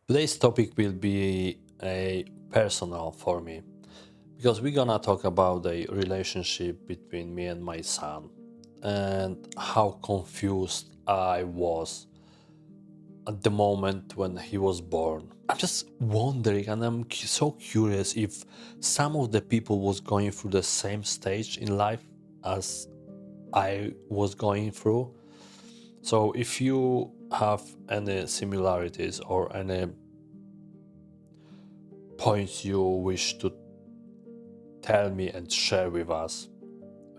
Today's topic will be a personal for me because we're gonna talk about the relationship between me and my son and how confused I was at the moment when he was born. I'm just wondering and I'm so curious if some of the people was going through the same stage in life as I was going through. So if you have any similarities or any points you wish to tell me and share with us,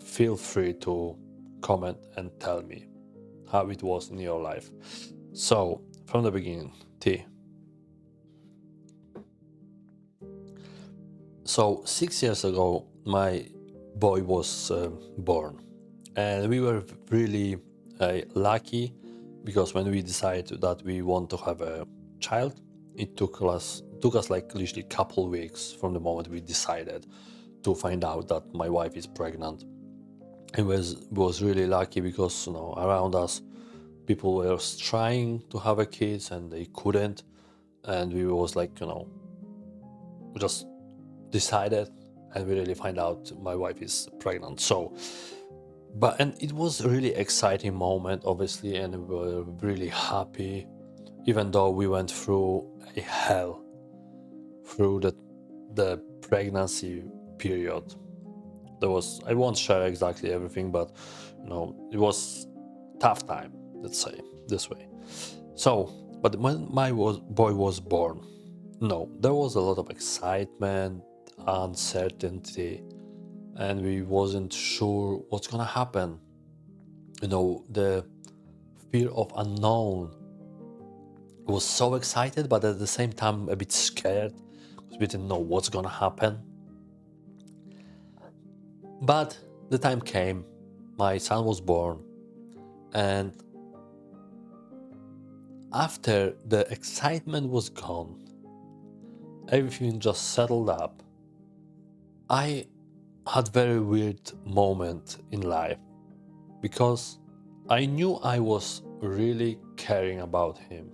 feel free to comment and tell me how it was in your life. So, from the beginning, T. So, 6 years ago, my boy was born, and we were really lucky because when we decided that we want to have a child, it took us like literally a couple weeks from the moment we decided to find out that my wife is pregnant. It was really lucky because around us people were trying to have a kids and they couldn't, and we was like we just decided and we really find out my wife is pregnant. So and it was a really exciting moment, obviously, and we were really happy, even though we went through a hell through the pregnancy period. There was, I won't share exactly everything, but it was tough time, let's say this way. So but when boy was born, no, there was a lot of excitement, uncertainty, and we wasn't sure what's gonna happen. The fear of unknown. I was so excited, but at the same time a bit scared because we didn't know what's gonna happen. But the time came, my son was born, and after the excitement was gone, everything just settled up. I had very weird moment in life because I knew I was really caring about him.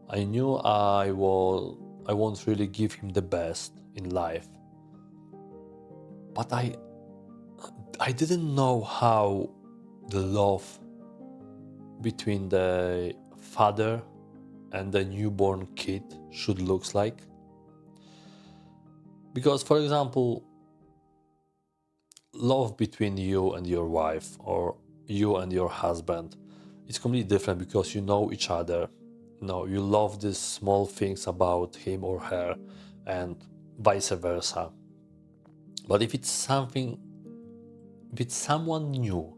I knew I won't really give him the best in life. But I didn't know how the love between the father and the newborn kid should looks like. Because for example, love between you and your wife or you and your husband is completely different because you know each other. You love these small things about him or her and vice versa. But if it's someone new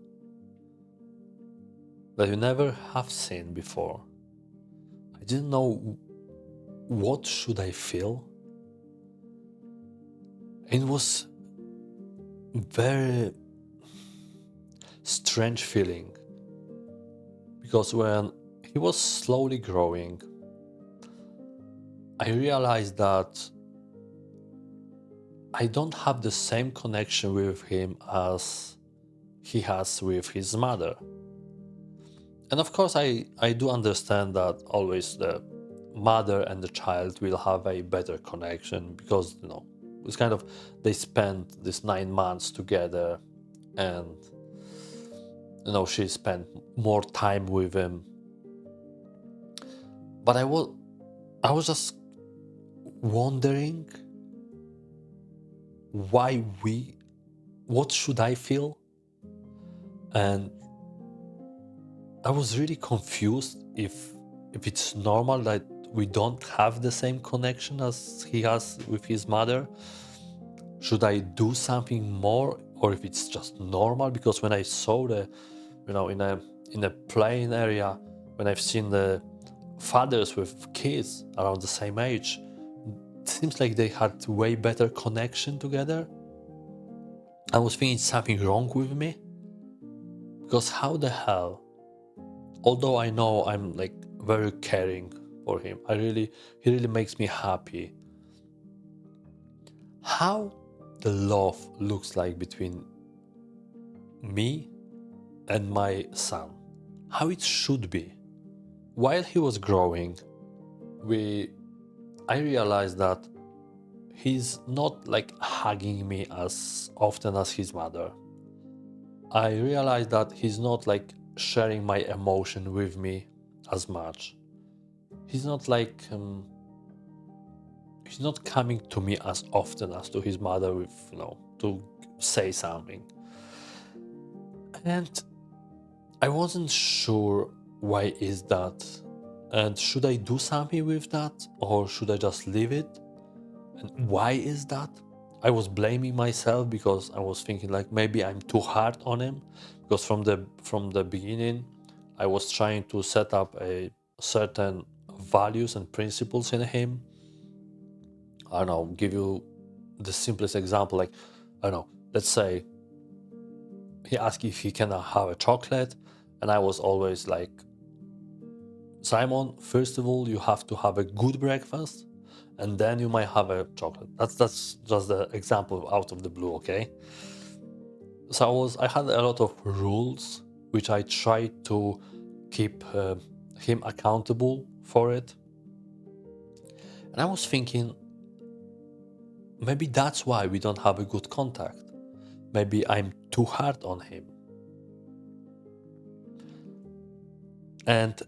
that you never have seen before, I didn't know what should I feel. It was very strange feeling because when he was slowly growing, I realized that I don't have the same connection with him as he has with his mother. And of course, I do understand that always the mother and the child will have a better connection because, it's kind of, they spent these 9 months together, and, she spent more time with him. But I was just wondering why what should I feel? And I was really confused if it's normal that we don't have the same connection as he has with his mother. Should I do something more, or if it's just normal? Because when I saw in a playing area, when I've seen the fathers with kids around the same age, it seems like they had way better connection together. I was thinking something wrong with me because how the hell, although I know I'm like very caring for him, he really makes me happy. How the love looks like between me and my son, how it should be. While he was growing, we I realized that he's not like hugging me as often as his mother. I realized that he's not like sharing my emotion with me as much. He's not like he's not coming to me as often as to his mother with to say something. And I wasn't sure why is that, and should I do something with that or should I just leave it? And why is that? I was blaming myself because I was thinking like maybe I'm too hard on him, because from the beginning I was trying to set up a certain values and principles in him. I don't know, give you the simplest example, like I don't know, let's say he asked if he can have a chocolate, and I was always like, Simon, first of all, you have to have a good breakfast, and then you might have a chocolate. That's just the example out of the blue, okay? So I had a lot of rules which I tried to keep him accountable for it, and I was thinking maybe that's why we don't have a good contact. Maybe I'm too hard on him, and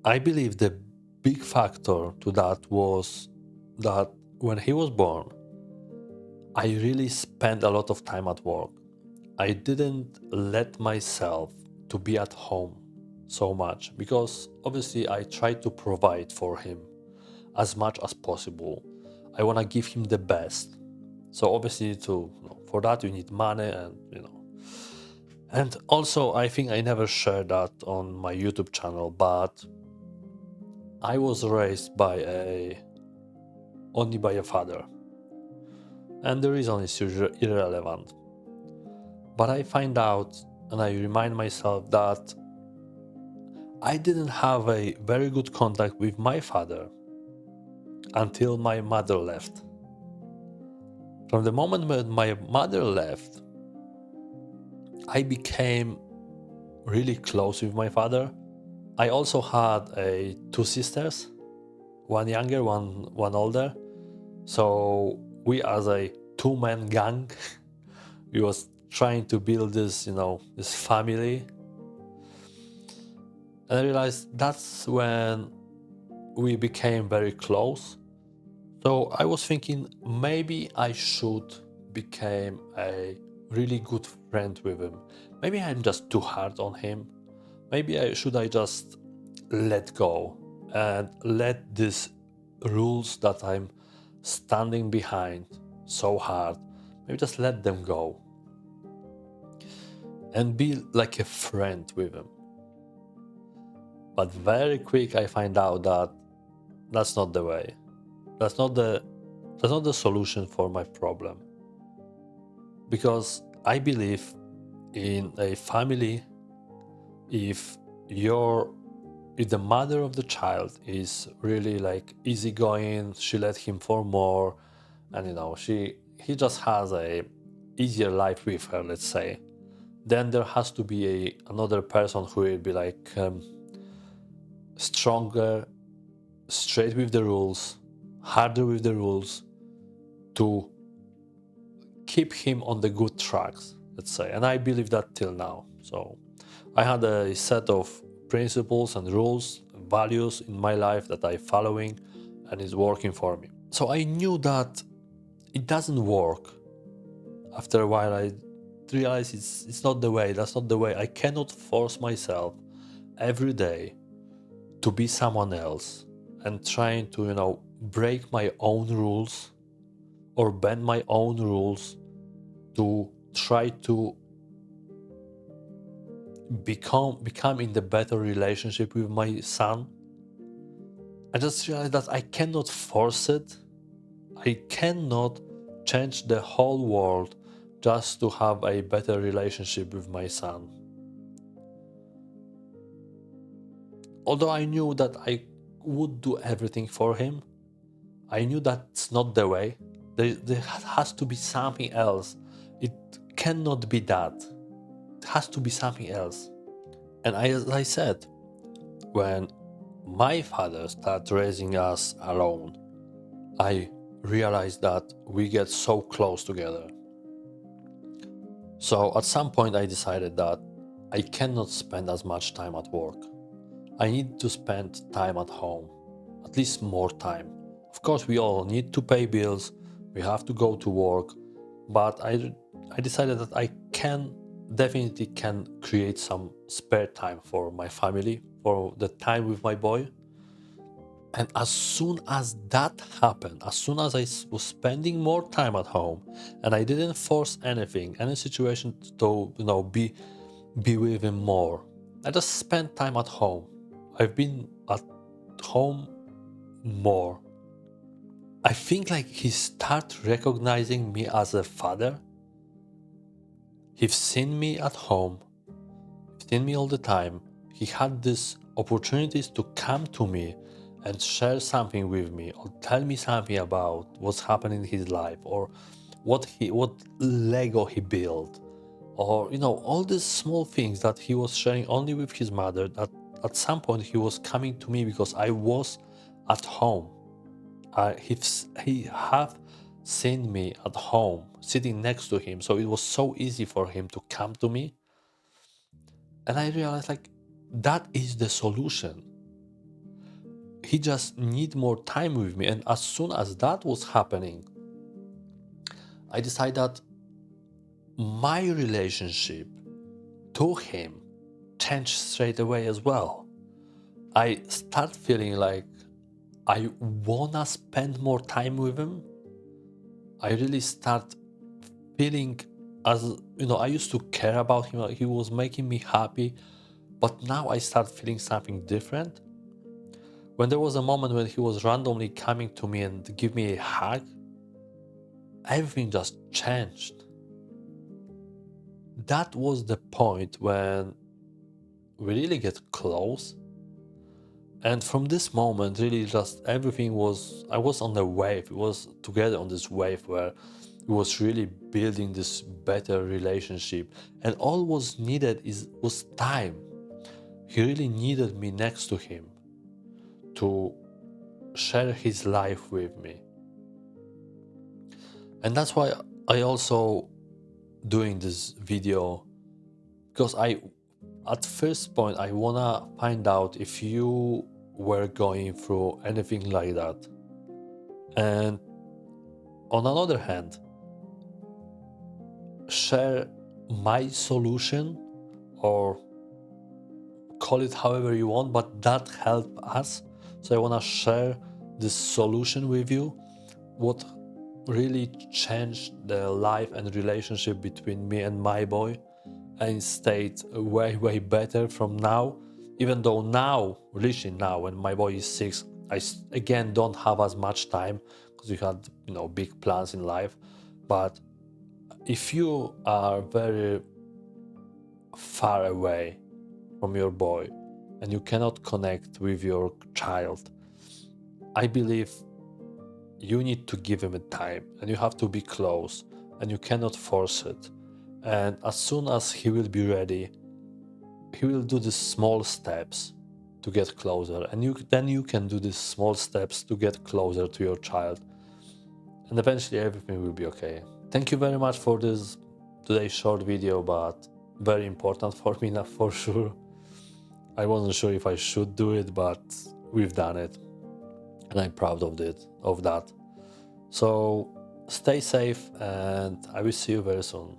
I believe the big factor to that was that when he was born, I really spent a lot of time at work. I didn't let myself to be at home so much because obviously I tried to provide for him as much as possible. I want to give him the best. So obviously for that you need money and also I think I never shared that on my YouTube channel, but I was raised by a only by a father, and the reason is irrelevant. But I find out and I remind myself that I didn't have a very good contact with my father until my mother left. From the moment when my mother left, I became really close with my father. I also had two sisters, one younger, one older. So we as a two-man gang, we was trying to build this family. And I realized that's when we became very close. So I was thinking maybe I should become a really good friend with him. Maybe I'm just too hard on him. Maybe I just let go and let these rules that I'm standing behind so hard, maybe just let them go and be like a friend with him. But very quick I find out that that's not the way. That's not the solution for my problem. Because I believe in a family, if your if the mother of the child is really like easygoing, she let him for more, and he just has a easier life with her, let's say, then there has to be another person who will be like stronger, straight with the rules, harder with the rules, to keep him on the good tracks, let's say. And I believe that till now. So I had a set of principles and rules and values in my life that I'm following, and it's working for me. So I knew that it doesn't work. After a while I realized it's not the way. That's not the way. I cannot force myself every day to be someone else and trying to break my own rules or bend my own rules to try to become in the better relationship with my son. I just realized that I cannot force it. I cannot change the whole world just to have a better relationship with my son. Although I knew that I would do everything for him, I knew that's not the way. There has to be something else. It cannot be that. It has to be something else. And as I said, when my father started raising us alone, I realized that we get so close together. So at some point, I decided that I cannot spend as much time at work. I need to spend time at home, at least more time. Of course, we all need to pay bills, we have to go to work, but I decided that I can definitely can create some spare time for my family, for the time with my boy. And as soon as that happened, as soon as was spending more time at home, and I didn't force anything, any situation to be with him more, I just spent time at home. I've been at home more. I think like he started recognizing me as a father. He's seen me at home, seen me all the time. He had these opportunities to come to me and share something with me or tell me something about what's happening in his life or what Lego he built, or all these small things that he was sharing only with his mother. That at some point he was coming to me because I was at home. He have seen me at home sitting next to him, so it was so easy for him to come to me. And I realized like that is the solution. He just need more time with me. And as soon as that was happening, I decided that my relationship to him changed straight away as well. I start feeling like I wanna spend more time with him. I really start feeling as I used to care about him. He was making me happy, but now I start feeling something different. When there was a moment when he was randomly coming to me and give me a hug, everything just changed. That was the point when we really get close. And from this moment, really just everything was, I was on the wave. It was together on this wave where it was really building this better relationship. And all was needed was time. He really needed me next to him to share his life with me. And that's why I also doing this video, because at first point I wanna find out if you were going through anything like that. And on another hand, share my solution, or call it however you want, but that helped us. So I wanna share this solution with you, what really changed the life and relationship between me and my boy, and stayed way better from now. Even though now, literally now, when my boy is 6, again don't have as much time because we had big plans in life. But if you are very far away from your boy and you cannot connect with your child, I believe you need to give him a time and you have to be close and you cannot force it. And as soon as he will be ready, he will do these small steps to get closer, and then you can do these small steps to get closer to your child, and eventually everything will be okay. Thank you very much for this today's short video, but very important for me now, for sure. I wasn't sure if I should do it, but we've done it and I'm proud of that. So stay safe and I will see you very soon.